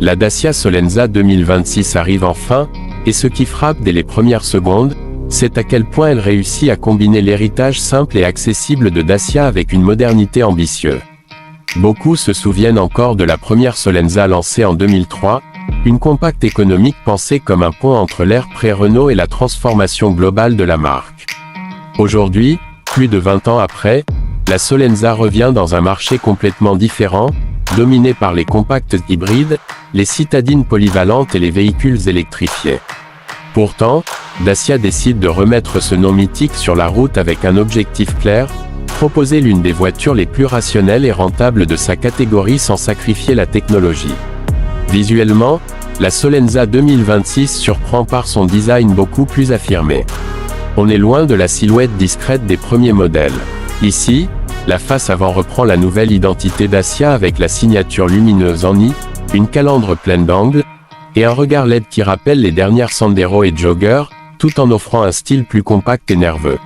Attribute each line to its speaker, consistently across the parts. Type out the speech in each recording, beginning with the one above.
Speaker 1: La Dacia Solenza 2026 arrive enfin, et ce qui frappe dès les premières secondes, c'est à quel point elle réussit à combiner l'héritage simple et accessible de Dacia avec une modernité ambitieuse. Beaucoup se souviennent encore de la première Solenza lancée en 2003, une compacte économique pensée comme un pont entre l'ère pré-Renault et la transformation globale de la marque. Aujourd'hui, plus de 20 ans après, la Solenza revient dans un marché complètement différent, dominé par les compacts hybrides, les citadines polyvalentes et les véhicules électrifiés. Pourtant, Dacia décide de remettre ce nom mythique sur la route avec un objectif clair, proposer l'une des voitures les plus rationnelles et rentables de sa catégorie sans sacrifier la technologie. Visuellement, la Solenza 2026 surprend par son design beaucoup plus affirmé. On est loin de la silhouette discrète des premiers modèles. Ici, la face avant reprend la nouvelle identité Dacia avec la signature lumineuse en I, une calandre pleine d'angles, et un regard LED qui rappelle les dernières Sandero et Jogger, tout en offrant un style plus compact et nerveux.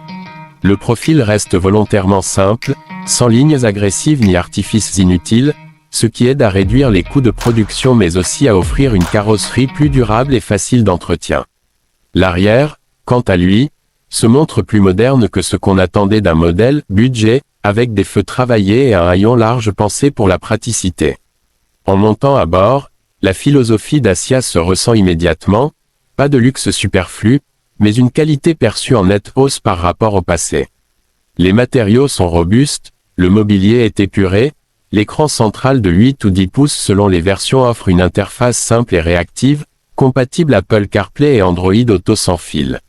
Speaker 1: Le profil reste volontairement simple, sans lignes agressives ni artifices inutiles, ce qui aide à réduire les coûts de production mais aussi à offrir une carrosserie plus durable et facile d'entretien. L'arrière, quant à lui, se montre plus moderne que ce qu'on attendait d'un modèle budget, avec des feux travaillés et un haillon large pensé pour la praticité. En montant à bord, la philosophie Dacia se ressent immédiatement, pas de luxe superflu, mais une qualité perçue en nette hausse par rapport au passé. Les matériaux sont robustes, le mobilier est épuré, l'écran central de 8 ou 10 pouces selon les versions offre une interface simple et réactive, compatible Apple CarPlay et Android Auto sans fil.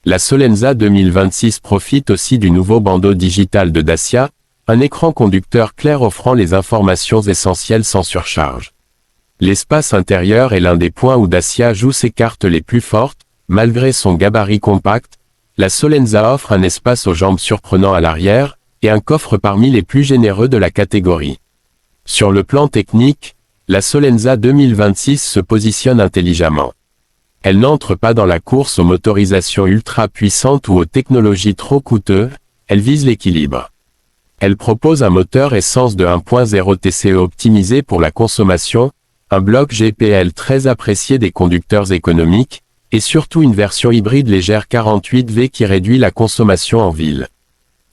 Speaker 1: La Solenza 2026 profite aussi du nouveau bandeau digital de Dacia, un écran conducteur clair offrant les informations essentielles sans surcharge. L'espace intérieur est l'un des points où Dacia joue ses cartes les plus fortes, malgré son gabarit compact, la Solenza offre un espace aux jambes surprenant à l'arrière, et un coffre parmi les plus généreux de la catégorie. Sur le plan technique, la Solenza 2026 se positionne intelligemment. Elle n'entre pas dans la course aux motorisations ultra puissantes ou aux technologies trop coûteuses, elle vise l'équilibre. Elle propose un moteur essence de 1.0 TCE optimisé pour la consommation, un bloc GPL très apprécié des conducteurs économiques, et surtout une version hybride légère 48V qui réduit la consommation en ville.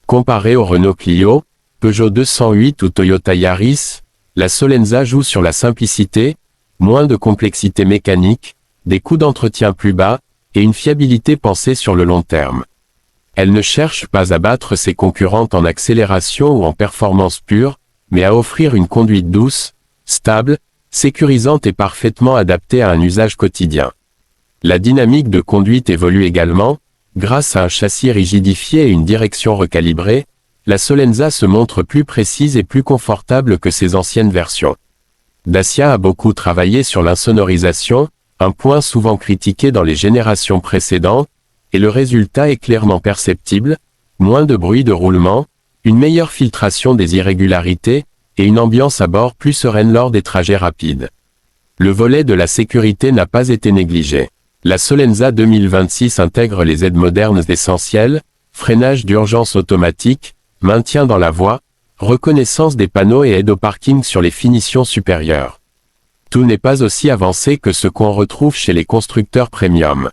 Speaker 1: Comparée au Renault Clio, Peugeot 208 ou Toyota Yaris, la Solenza joue sur la simplicité, moins de complexité mécanique, des coûts d'entretien plus bas, et une fiabilité pensée sur le long terme. Elle ne cherche pas à battre ses concurrentes en accélération ou en performance pure, mais à offrir une conduite douce, stable, sécurisante et parfaitement adaptée à un usage quotidien. La dynamique de conduite évolue également, grâce à un châssis rigidifié et une direction recalibrée, la Solenza se montre plus précise et plus confortable que ses anciennes versions. Dacia a beaucoup travaillé sur l'insonorisation, un point souvent critiqué dans les générations précédentes, et le résultat est clairement perceptible, moins de bruit de roulement, une meilleure filtration des irrégularités, et une ambiance à bord plus sereine lors des trajets rapides. Le volet de la sécurité n'a pas été négligé. La Solenza 2026 intègre les aides modernes essentielles, freinage d'urgence automatique, maintien dans la voie, reconnaissance des panneaux et aide au parking sur les finitions supérieures. Tout n'est pas aussi avancé que ce qu'on retrouve chez les constructeurs premium.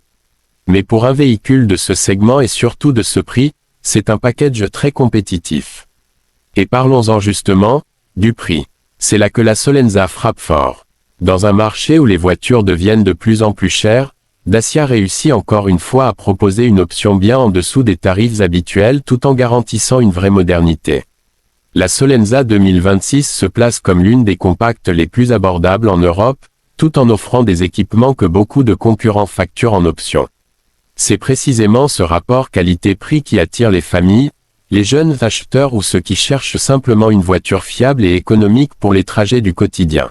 Speaker 1: Mais pour un véhicule de ce segment et surtout de ce prix, c'est un package très compétitif. Et parlons-en justement, du prix. C'est là que la Solenza frappe fort. Dans un marché où les voitures deviennent de plus en plus chères, Dacia réussit encore une fois à proposer une option bien en dessous des tarifs habituels tout en garantissant une vraie modernité. La Solenza 2026 se place comme l'une des compacts les plus abordables en Europe, tout en offrant des équipements que beaucoup de concurrents facturent en option. C'est précisément ce rapport qualité-prix qui attire les familles, les jeunes acheteurs ou ceux qui cherchent simplement une voiture fiable et économique pour les trajets du quotidien.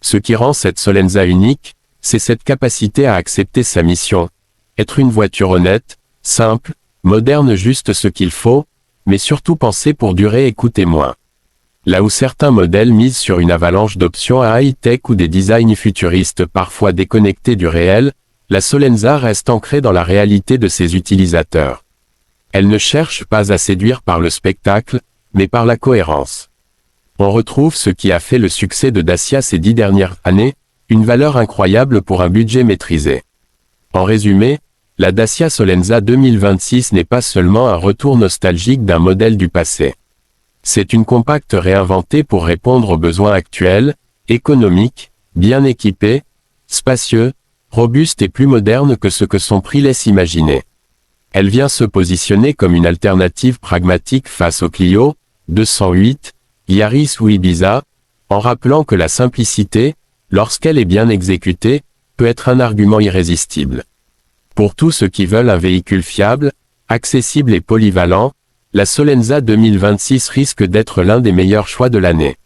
Speaker 1: Ce qui rend cette Solenza unique, c'est cette capacité à accepter sa mission, être une voiture honnête, simple, moderne juste ce qu'il faut, mais surtout pensée pour durer et coûter moins. Là où certains modèles misent sur une avalanche d'options à high-tech ou des designs futuristes parfois déconnectés du réel, la Solenza reste ancrée dans la réalité de ses utilisateurs. Elle ne cherche pas à séduire par le spectacle, mais par la cohérence. On retrouve ce qui a fait le succès de Dacia ces 10 dernières années, Une valeur incroyable pour un budget maîtrisé. En résumé, la Dacia Solenza 2026 n'est pas seulement un retour nostalgique d'un modèle du passé. C'est une compacte réinventée pour répondre aux besoins actuels, économique, bien équipé, spacieux, robuste et plus moderne que ce que son prix laisse imaginer. Elle vient se positionner comme une alternative pragmatique face au Clio, 208, Yaris ou Ibiza, en rappelant que la simplicité, lorsqu'elle est bien exécutée, peut être un argument irrésistible. Pour tous ceux qui veulent un véhicule fiable, accessible et polyvalent, la Solenza 2026 risque d'être l'un des meilleurs choix de l'année.